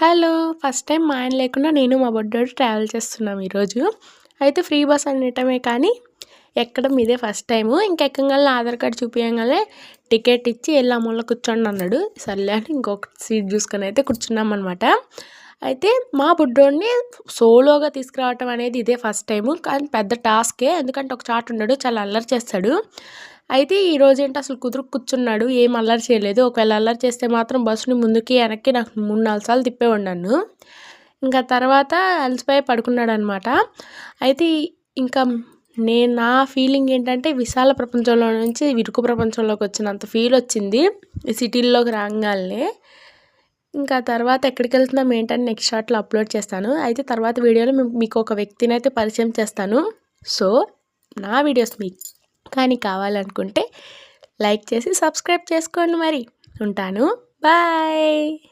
Hello! First time మా ఆయన లేకుండా నేను, మా బుడ్డోడు ట్రావెల్ చేస్తున్నాం ఈరోజు. అయితే ఫ్రీ బస్ అనటమే కానీ, ఎక్కడం ఇదే ఫస్ట్ టైము. ఎక్కంగానే ఆధార్ కార్డ్ చూపియంగానే టికెట్ ఇచ్చి ఎళ్ళి ఆ మూల కూర్చోండి అన్నాడు. సర్లే అని ఇంకొక సీట్ చూసుకొని అయితే కూర్చున్నామనమాట. అయితే మా బుడ్డోడిని సోలోగా తీసుకురావటం అనేది ఇదే ఫస్ట్ టైము. కానీ పెద్ద టాస్కే. ఎందుకంటే ఒక చాట ఉండడు. చాలా అల్లరి చేస్తాడు. అయితే ఈరోజేంటి అసలు కూర్చున్నాడు. ఏం అల్లరి చేయలేదు. ఒకవేళ అల్లరి చేస్తే మాత్రం బస్సుని ముందుకి, వెనక్కి నాకు 3, 4 సార్లు తిప్పేవాడు నన్ను. ఇంకా తర్వాత అలసిపోయి పడుకున్నాడనమాట. అయితే ఇంకా నా ఫీలింగ్ ఏంటంటే విశాల ప్రపంచంలో నుంచి ఇరుకు ప్రపంచంలోకి వచ్చినంత ఫీల్ వచ్చింది. ఈ సిటీల్లోకి రాంగాల్నే. ఇంకా తర్వాత ఎక్కడికెళ్తున్నాం ఏంటని నెక్స్ట్ షార్ట్‌లో అప్లోడ్ చేస్తాను. అయితే తర్వాత వీడియోలో మీకు ఒక వ్యక్తినైతే పరిచయం చేస్తాను. సో, నా వీడియోస్ మీకు కానీ కావాలనుకుంటే లైక్ చేసి సబ్స్క్రైబ్ చేసుకోండి మరి. ఉంటాను. బాయ్.